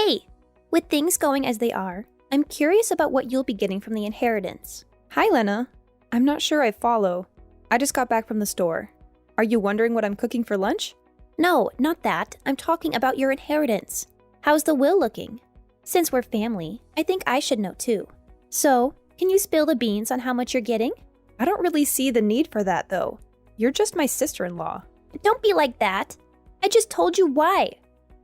Hey, with things going as they are, I'm curious about what you'll be getting from the inheritance. Hi, Lena. I'm not sure I follow. I just got back from the store. Are you wondering what I'm cooking for lunch? No, not that. I'm talking about your inheritance. How's the will looking? Since we're family, I think I should know too. So, can you spill the beans on how much you're getting? I don't really see the need for that, though. You're just my sister-in-law. Don't be like that. I just told you why.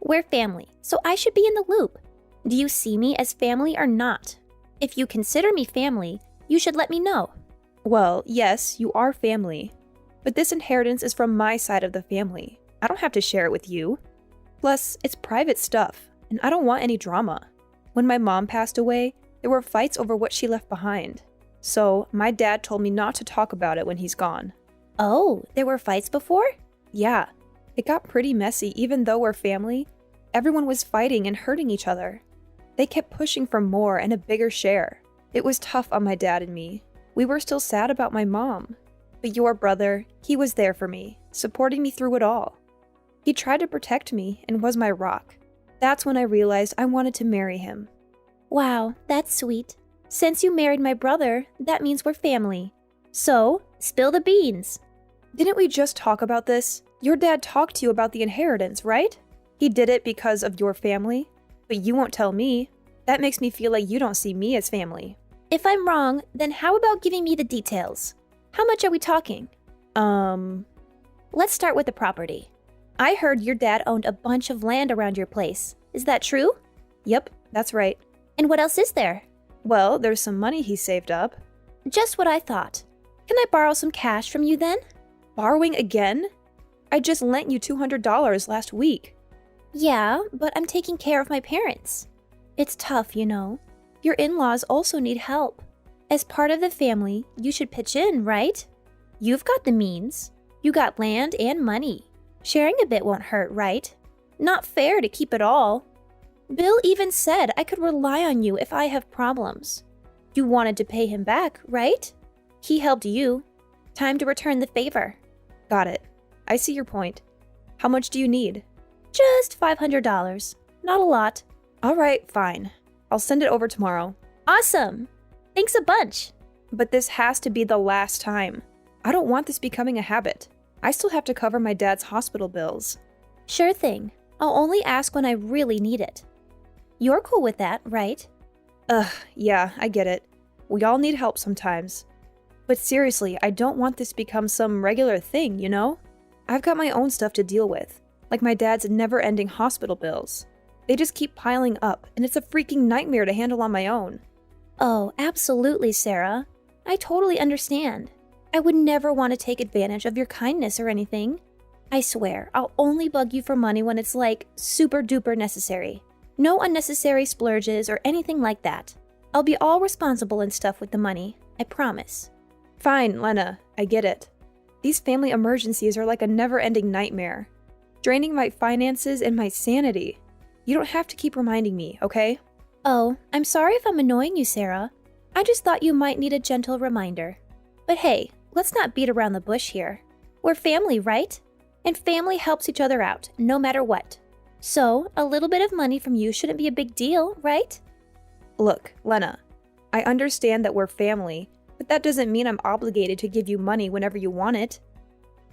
We're family, so I should be in the loop. Do you see me as family or not? If you consider me family, you should let me know. Well, yes, you are family. But this inheritance is from my side of the family. I don't have to share it with you. Plus, it's private stuff, and I don't want any drama. When my mom passed away, there were fights over what she left behind. So, my dad told me not to talk about it when he's gone. Oh, there were fights before? Yeah, it got pretty messy even though we're family. Everyone was fighting and hurting each other. They kept pushing for more and a bigger share. It was tough on my dad and me. We were still sad about my mom. But your brother, he was there for me, supporting me through it all. He tried to protect me and was my rock. That's when I realized I wanted to marry him. Wow, that's sweet. Since you married my brother, that means we're family. So, spill the beans. Didn't we just talk about this? Your dad talked to you about the inheritance, right? He did it because of your family, but you won't tell me. That makes me feel like you don't see me as family. If I'm wrong, then how about giving me the details? How much are we talking? Let's start with the property. I heard your dad owned a bunch of land around your place. Is that true? Yep, that's right. And what else is there? Well, there's some money he saved up. Just what I thought. Can I borrow some cash from you then? Borrowing again? I just lent you $200 last week. Yeah, but I'm taking care of my parents. It's tough, you know. Your in-laws also need help. As part of the family, you should pitch in, right? You've got the means. You got land and money. Sharing a bit won't hurt, right? Not fair to keep it all. Bill even said I could rely on you if I have problems. You wanted to pay him back, right? He helped you. Time to return the favor. Got it. I see your point. How much do you need? Just $500. Not a lot. All right, fine. I'll send it over tomorrow. Awesome. Thanks a bunch. But this has to be the last time. I don't want this becoming a habit. I still have to cover my dad's hospital bills. Sure thing. I'll only ask when I really need it. You're cool with that, right? Yeah, I get it. We all need help sometimes. But seriously, I don't want this to become some regular thing, you know? I've got my own stuff to deal with, like my dad's never-ending hospital bills. They just keep piling up, and it's a freaking nightmare to handle on my own. Oh, absolutely, Sarah. I totally understand. I would never want to take advantage of your kindness or anything. I swear, I'll only bug you for money when it's like super duper necessary. No unnecessary splurges or anything like that. I'll be all responsible and stuff with the money, I promise. Fine, Lena, I get it. These family emergencies are like a never-ending nightmare, draining my finances and my sanity. You don't have to keep reminding me, okay? Oh, I'm sorry if I'm annoying you, Sarah. I just thought you might need a gentle reminder. But hey, let's not beat around the bush here. We're family, right? And family helps each other out, no matter what. So, a little bit of money from you shouldn't be a big deal, right? Look, Lena, I understand that we're family, but that doesn't mean I'm obligated to give you money whenever you want it.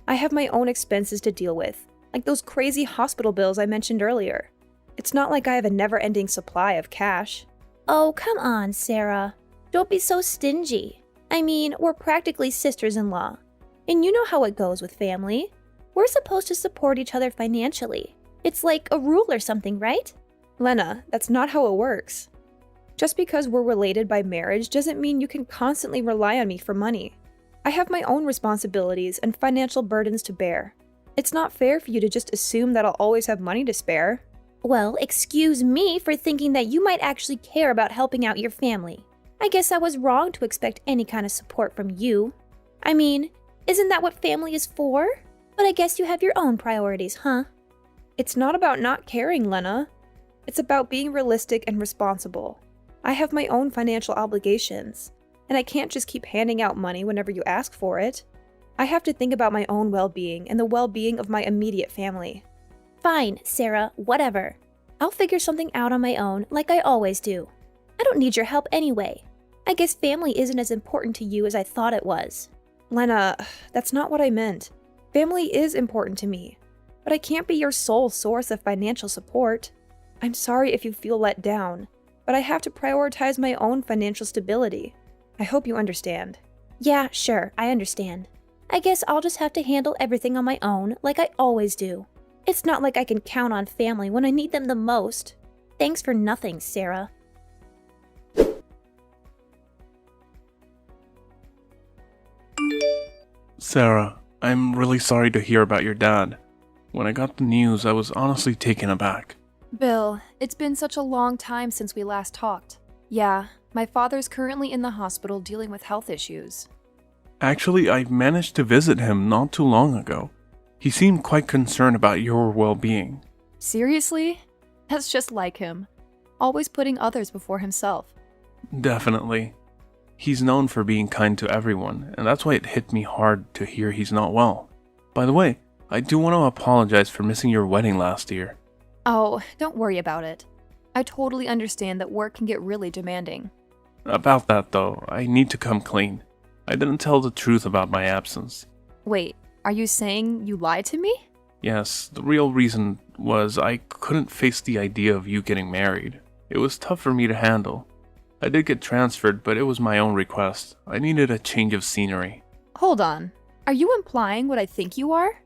I have my own expenses to deal with, like those crazy hospital bills I mentioned earlier. It's not like I have a never-ending supply of cash. Oh, come on, Sarah. Don't be so stingy. I mean, we're practically sisters-in-law. And you know how it goes with family. We're supposed to support each other financially. It's like a rule or something, right? Lena, that's not how it works. Just because we're related by marriage doesn't mean you can constantly rely on me for money. I have my own responsibilities and financial burdens to bear. It's not fair for you to just assume that I'll always have money to spare. Well, excuse me for thinking that you might actually care about helping out your family. I guess I was wrong to expect any kind of support from you. I mean, isn't that what family is for? But I guess you have your own priorities, huh? It's not about not caring, Lena. It's about being realistic and responsible. I have my own financial obligations, and I can't just keep handing out money whenever you ask for it. I have to think about my own well-being and the well-being of my immediate family. Fine, Sarah, whatever. I'll figure something out on my own, like I always do. I don't need your help anyway. I guess family isn't as important to you as I thought it was. Lena, that's not what I meant. Family is important to me, but I can't be your sole source of financial support. I'm sorry if you feel let down, but I have to prioritize my own financial stability. I hope you understand. Yeah, sure, I understand. I guess I'll just have to handle everything on my own, like I always do. It's not like I can count on family when I need them the most. Thanks for nothing, Sarah. Sarah, I'm really sorry to hear about your dad. When I got the news, I was honestly taken aback. Bill, it's been such a long time since we last talked. Yeah, my father's currently in the hospital dealing with health issues. Actually, I managed to visit him not too long ago. He seemed quite concerned about your well-being. Seriously? That's just like him. Always putting others before himself. Definitely. He's known for being kind to everyone, and that's why it hit me hard to hear he's not well. By the way, I do want to apologize for missing your wedding last year. Oh, don't worry about it. I totally understand that work can get really demanding. About that though, I need to come clean. I didn't tell the truth about my absence. Wait, are you saying you lied to me? Yes, the real reason was I couldn't face the idea of you getting married. It was tough for me to handle. I did get transferred, but it was my own request. I needed a change of scenery. Hold on. Are you implying what I think you are?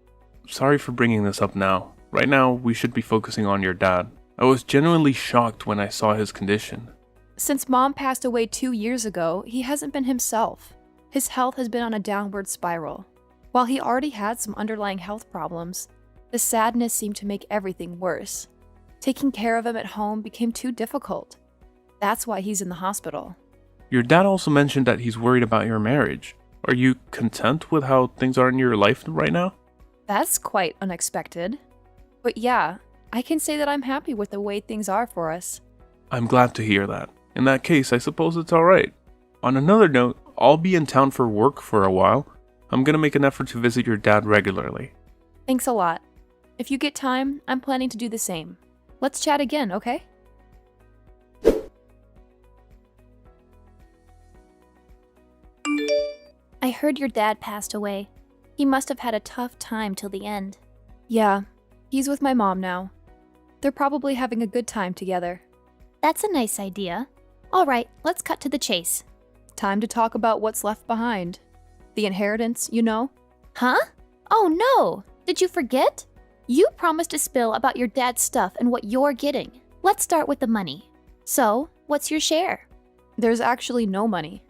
Sorry for bringing this up now. Right now, we should be focusing on your dad. I was genuinely shocked when I saw his condition. Since Mom passed away 2 years ago, he hasn't been himself. His health has been on a downward spiral. While he already had some underlying health problems, the sadness seemed to make everything worse. Taking care of him at home became too difficult. That's why he's in the hospital. Your dad also mentioned that he's worried about your marriage. Are you content with how things are in your life right now? That's quite unexpected. But yeah, I can say that I'm happy with the way things are for us. I'm glad to hear that. In that case, I suppose it's alright. On another note, I'll be in town for work for a while. I'm gonna make an effort to visit your dad regularly. Thanks a lot. If you get time, I'm planning to do the same. Let's chat again, okay? I heard your dad passed away. He must have had a tough time till the end. Yeah, he's with my mom now. They're probably having a good time together. That's a nice idea. All right, let's cut to the chase. Time to talk about what's left behind. The inheritance, you know? Huh? Oh no! Did you forget? You promised to spill about your dad's stuff and what you're getting. Let's start with the money. So, what's your share? There's actually no money.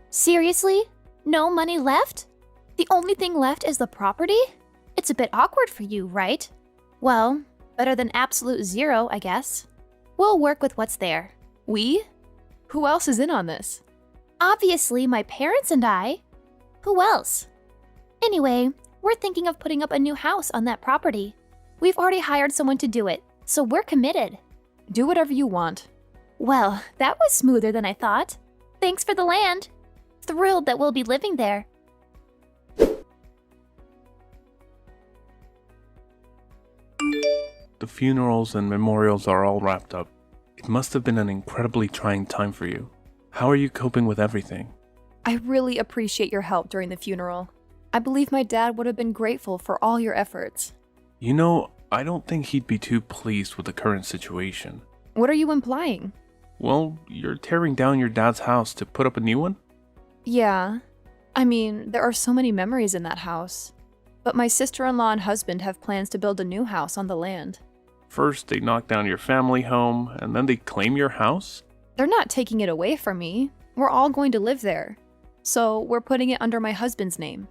Seriously? No money left? The only thing left is the property? It's a bit awkward for you, right? Well, better than absolute zero, I guess. We'll work with what's there. We? Who else is in on this? Obviously, my parents and I. Who else? Anyway, we're thinking of putting up a new house on that property. We've already hired someone to do it, so we're committed. Do whatever you want. Well, that was smoother than I thought. Thanks for the land. Thrilled that we'll be living there. The funerals and memorials are all wrapped up. It must have been an incredibly trying time for you. How are you coping with everything? I really appreciate your help during the funeral. I believe my dad would have been grateful for all your efforts. You know, I don't think he'd be too pleased with the current situation. What are you implying? Well, you're tearing down your dad's house to put up a new one? Yeah. I mean, there are so many memories in that house. But my sister-in-law and husband have plans to build a new house on the land. First, they knock down your family home, and then they claim your house? They're not taking it away from me. We're all going to live there. So we're putting it under my husband's name.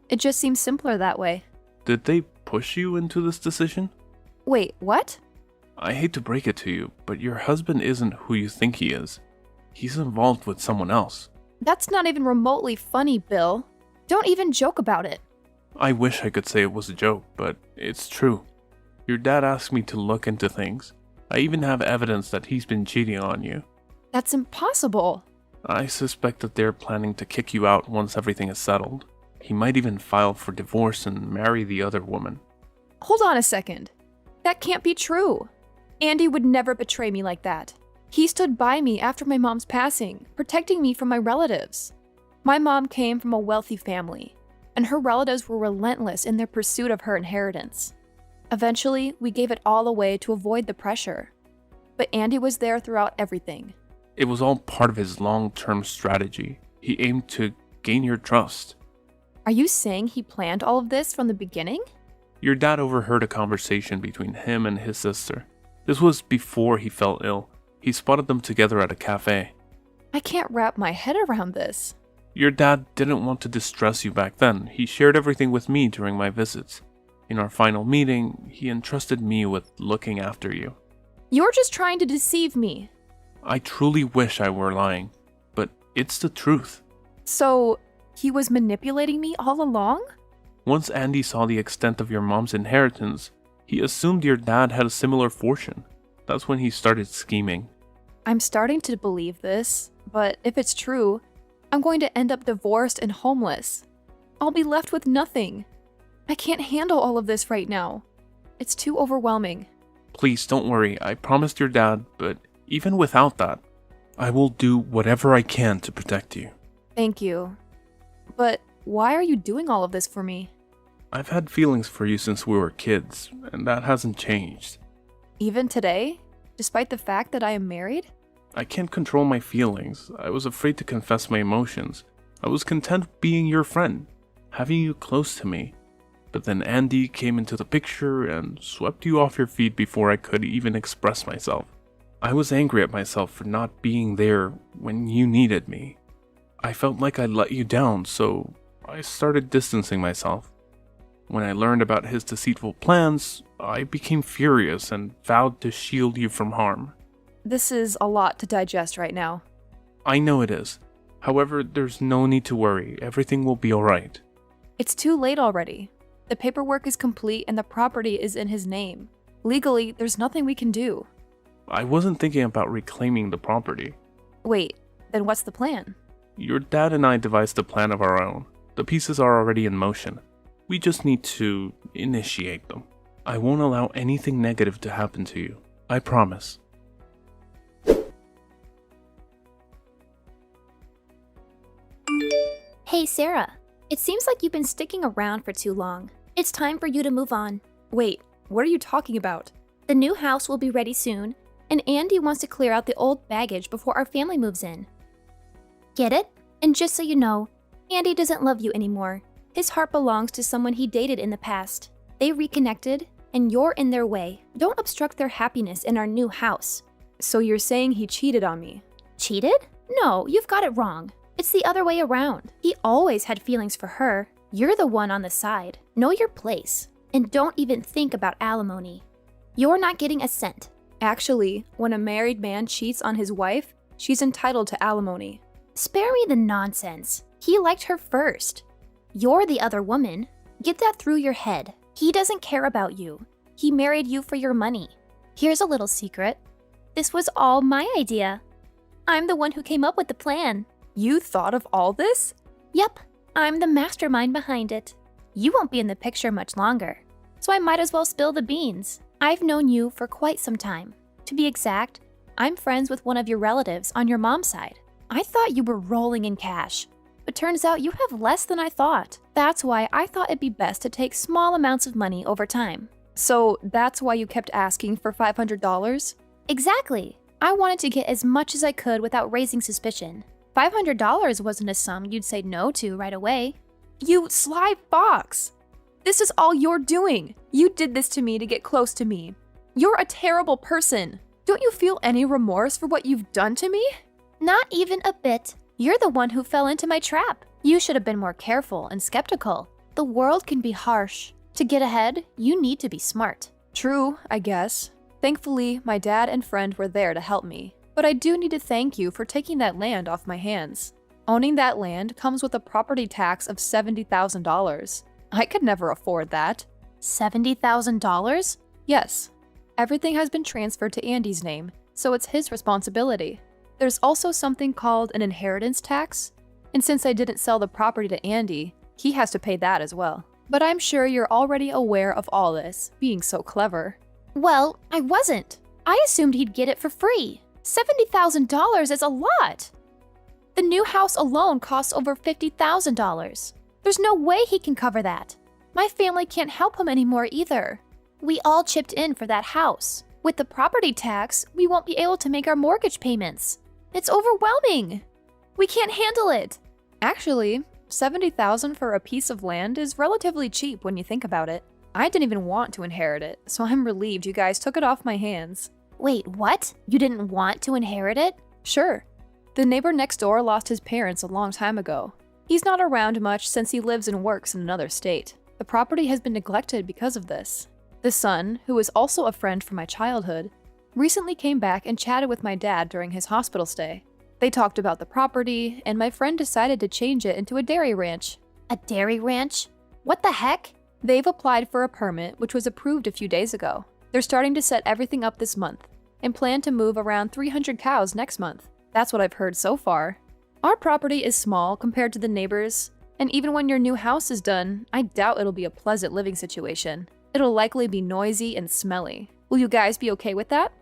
It just seems simpler that way. Did they push you into this decision? Wait, what? I hate to break it to you, but your husband isn't who you think he is. He's involved with someone else. That's not even remotely funny, Bill. Don't even joke about it. I wish I could say it was a joke, but it's true. Your dad asked me to look into things. I even have evidence that he's been cheating on you. That's impossible. I suspect that they're planning to kick you out once everything is settled. He might even file for divorce and marry the other woman. Hold on a second. That can't be true. Andy would never betray me like that. He stood by me after my mom's passing, protecting me from my relatives. My mom came from a wealthy family, and her relatives were relentless in their pursuit of her inheritance. Eventually, we gave it all away to avoid the pressure. But Andy was there throughout everything. It was all part of his long-term strategy. He aimed to gain your trust. Are you saying he planned all of this from the beginning? Your dad overheard a conversation between him and his sister. This was before he fell ill. He spotted them together at a cafe. I can't wrap my head around this. Your dad didn't want to distress you back then. He shared everything with me during my visits. In our final meeting, he entrusted me with looking after you. You're just trying to deceive me. I truly wish I were lying, but it's the truth. So, he was manipulating me all along? Once Andy saw the extent of your mom's inheritance, he assumed your dad had a similar fortune. That's when he started scheming. I'm starting to believe this, but if it's true, I'm going to end up divorced and homeless. I'll be left with nothing. I can't handle all of this right now. It's too overwhelming. Please don't worry, I promised your dad, but even without that, I will do whatever I can to protect you. Thank you. But why are you doing all of this for me? I've had feelings for you since we were kids, and that hasn't changed. Even today? Despite the fact that I am married? I can't control my feelings. I was afraid to confess my emotions. I was content being your friend, having you close to me. But then Andy came into the picture and swept you off your feet before I could even express myself. I was angry at myself for not being there when you needed me. I felt like I let you down, so I started distancing myself. When I learned about his deceitful plans, I became furious and vowed to shield you from harm. This is a lot to digest right now. I know it is. However, there's no need to worry. Everything will be alright. It's too late already. The paperwork is complete and the property is in his name. Legally, there's nothing we can do. I wasn't thinking about reclaiming the property. Wait, then what's the plan? Your dad and I devised a plan of our own. The pieces are already in motion. We just need to initiate them. I won't allow anything negative to happen to you. I promise. Hey, Sarah. It seems like you've been sticking around for too long. It's time for you to move on. Wait, what are you talking about? The new house will be ready soon, and Andy wants to clear out the old baggage before our family moves in. Get it? And just so you know, Andy doesn't love you anymore. His heart belongs to someone he dated in the past. They reconnected, and you're in their way. Don't obstruct their happiness in our new house. So you're saying he cheated on me? Cheated? No, you've got it wrong. It's the other way around. He always had feelings for her. You're the one on the side. Know your place. And don't even think about alimony. You're not getting a cent. Actually, when a married man cheats on his wife, she's entitled to alimony. Spare me the nonsense. He liked her first. You're the other woman. Get that through your head. He doesn't care about you. He married you for your money. Here's a little secret. This was all my idea. I'm the one who came up with the plan. You thought of all this? Yep, I'm the mastermind behind it. You won't be in the picture much longer, so I might as well spill the beans. I've known you for quite some time. To be exact, I'm friends with one of your relatives on your mom's side. I thought you were rolling in cash, but turns out you have less than I thought. That's why I thought it'd be best to take small amounts of money over time. So that's why you kept asking for $500? Exactly. I wanted to get as much as I could without raising suspicion. $500 wasn't a sum you'd say no to right away. You sly fox! This is all you're doing. You did this to me to get close to me. You're a terrible person. Don't you feel any remorse for what you've done to me? Not even a bit. You're the one who fell into my trap. You should have been more careful and skeptical. The world can be harsh. To get ahead, you need to be smart. True, I guess. Thankfully, my dad and friend were there to help me. But I do need to thank you for taking that land off my hands. Owning that land comes with a property tax of $70,000. I could never afford that. $70,000? Yes. Everything has been transferred to Andy's name, so it's his responsibility. There's also something called an inheritance tax, and since I didn't sell the property to Andy, he has to pay that as well. But I'm sure you're already aware of all this, being so clever. Well, I wasn't. I assumed he'd get it for free. $70,000 is a lot. The new house alone costs over $50,000. There's no way he can cover that. My family can't help him anymore either. We all chipped in for that house. With the property tax, we won't be able to make our mortgage payments. It's overwhelming. We can't handle it. Actually, $70,000 for a piece of land is relatively cheap when you think about it. I didn't even want to inherit it, so I'm relieved you guys took it off my hands. Wait, what? You didn't want to inherit it? Sure. The neighbor next door lost his parents a long time ago. He's not around much since he lives and works in another state. The property has been neglected because of this. The son, who is also a friend from my childhood, recently came back and chatted with my dad during his hospital stay. They talked about the property, and my friend decided to change it into a dairy ranch. A dairy ranch? What the heck? They've applied for a permit, which was approved a few days ago. They're starting to set everything up this month, and plan to move around 300 cows next month. That's what I've heard so far. Our property is small compared to the neighbors, and even when your new house is done, I doubt it'll be a pleasant living situation. It'll likely be noisy and smelly. Will you guys be okay with that?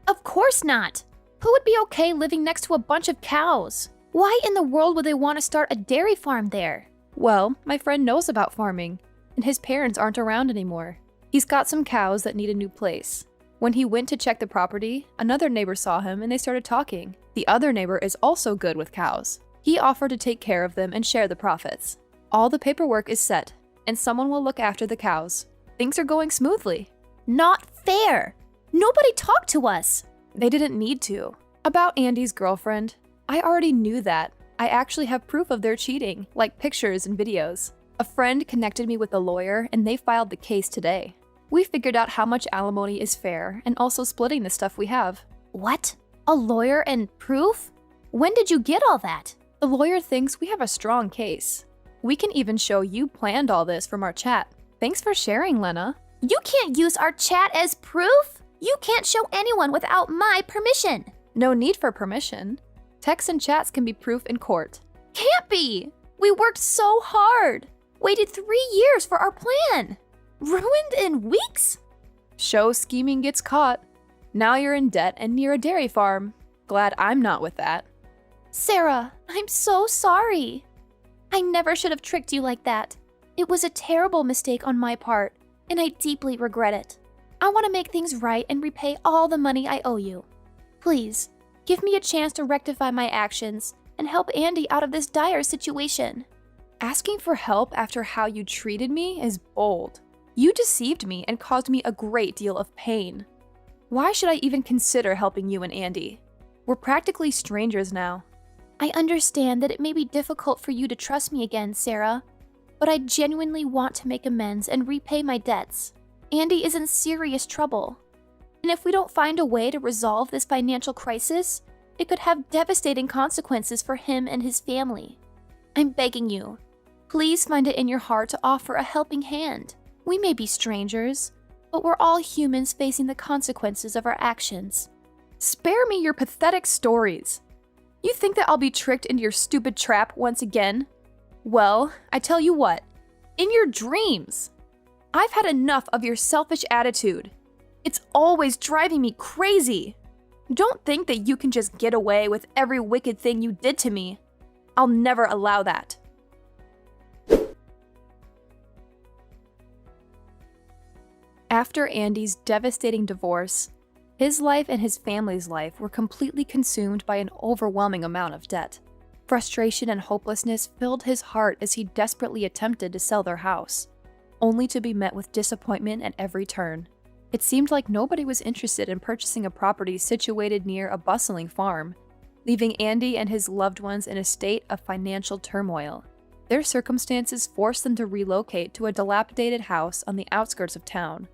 Of course not. Who would be okay living next to a bunch of cows? Why in the world would they want to start a dairy farm there? Well, my friend knows about farming, and his parents aren't around anymore. He's got some cows that need a new place. When he went to check the property, another neighbor saw him and they started talking. The other neighbor is also good with cows. He offered to take care of them and share the profits. All the paperwork is set, and someone will look after the cows. Things are going smoothly. Not fair. Nobody talked to us. They didn't need to. About Andy's girlfriend, I already knew that. I actually have proof of their cheating, like pictures and videos. A friend connected me with a lawyer and they filed the case today. We figured out how much alimony is fair and also splitting the stuff we have. What? A lawyer and proof? When did you get all that? The lawyer thinks we have a strong case. We can even show you planned all this from our chat. Thanks for sharing, Lena. You can't use our chat as proof. You can't show anyone without my permission. No need for permission. Texts and chats can be proof in court. Can't be. We worked so hard. Waited 3 years for our plan. Ruined in weeks? Show scheming gets caught. Now you're in debt and near a dairy farm. Glad I'm not with that. Sarah, I'm so sorry. I never should have tricked you like that. It was a terrible mistake on my part, and I deeply regret it. I want to make things right and repay all the money I owe you. Please, give me a chance to rectify my actions and help Andy out of this dire situation. Asking for help after how you treated me is bold. You deceived me and caused me a great deal of pain. Why should I even consider helping you and Andy? We're practically strangers now. I understand that it may be difficult for you to trust me again, Sarah, but I genuinely want to make amends and repay my debts. Andy is in serious trouble, and if we don't find a way to resolve this financial crisis, it could have devastating consequences for him and his family. I'm begging you, please find it in your heart to offer a helping hand. We may be strangers, but we're all humans facing the consequences of our actions. Spare me your pathetic stories. You think that I'll be tricked into your stupid trap once again? Well, I tell you what, in your dreams. I've had enough of your selfish attitude. It's always driving me crazy. Don't think that you can just get away with every wicked thing you did to me. I'll never allow that. After Andy's devastating divorce, his life and his family's life were completely consumed by an overwhelming amount of debt. Frustration and hopelessness filled his heart as he desperately attempted to sell their house, only to be met with disappointment at every turn. It seemed like nobody was interested in purchasing a property situated near a bustling farm, leaving Andy and his loved ones in a state of financial turmoil. Their circumstances forced them to relocate to a dilapidated house on the outskirts of town,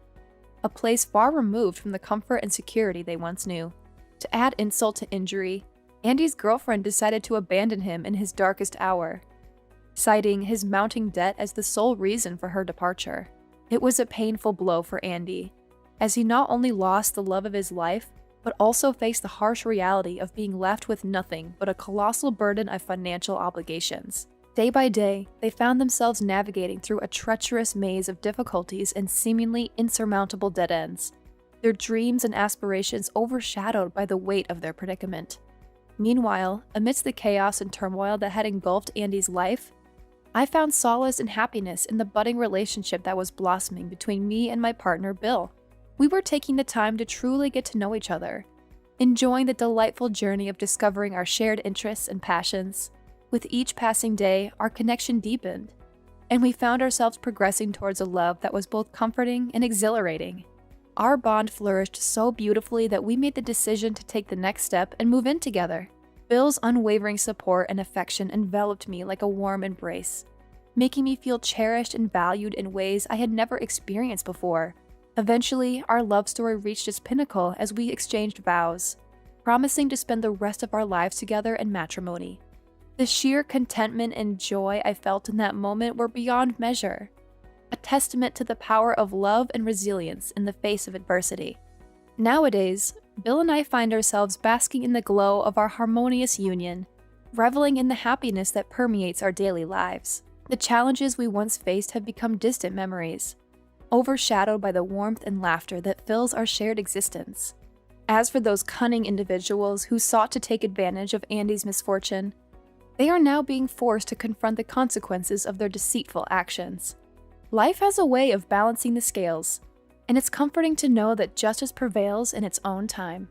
a place far removed from the comfort and security they once knew. To add insult to injury, Andy's girlfriend decided to abandon him in his darkest hour, citing his mounting debt as the sole reason for her departure. It was a painful blow for Andy, as he not only lost the love of his life, but also faced the harsh reality of being left with nothing but a colossal burden of financial obligations. Day by day, they found themselves navigating through a treacherous maze of difficulties and seemingly insurmountable dead ends. their dreams and aspirations overshadowed by the weight of their predicament. Meanwhile, amidst the chaos and turmoil that had engulfed Andy's life, I found solace and happiness in the budding relationship that was blossoming between me and my partner, Bill. We were taking the time to truly get to know each other, enjoying the delightful journey of discovering our shared interests and passions. With each passing day, our connection deepened, and we found ourselves progressing towards a love that was both comforting and exhilarating. Our bond flourished so beautifully that we made the decision to take the next step and move in together. Bill's unwavering support and affection enveloped me like a warm embrace, making me feel cherished and valued in ways I had never experienced before. Eventually, our love story reached its pinnacle as we exchanged vows, promising to spend the rest of our lives together in matrimony. The sheer contentment and joy I felt in that moment were beyond measure, a testament to the power of love and resilience in the face of adversity. Nowadays, Bill and I find ourselves basking in the glow of our harmonious union, reveling in the happiness that permeates our daily lives. The challenges we once faced have become distant memories, overshadowed by the warmth and laughter that fills our shared existence. As for those cunning individuals who sought to take advantage of Andy's misfortune, they are now being forced to confront the consequences of their deceitful actions. Life has a way of balancing the scales, and it's comforting to know that justice prevails in its own time.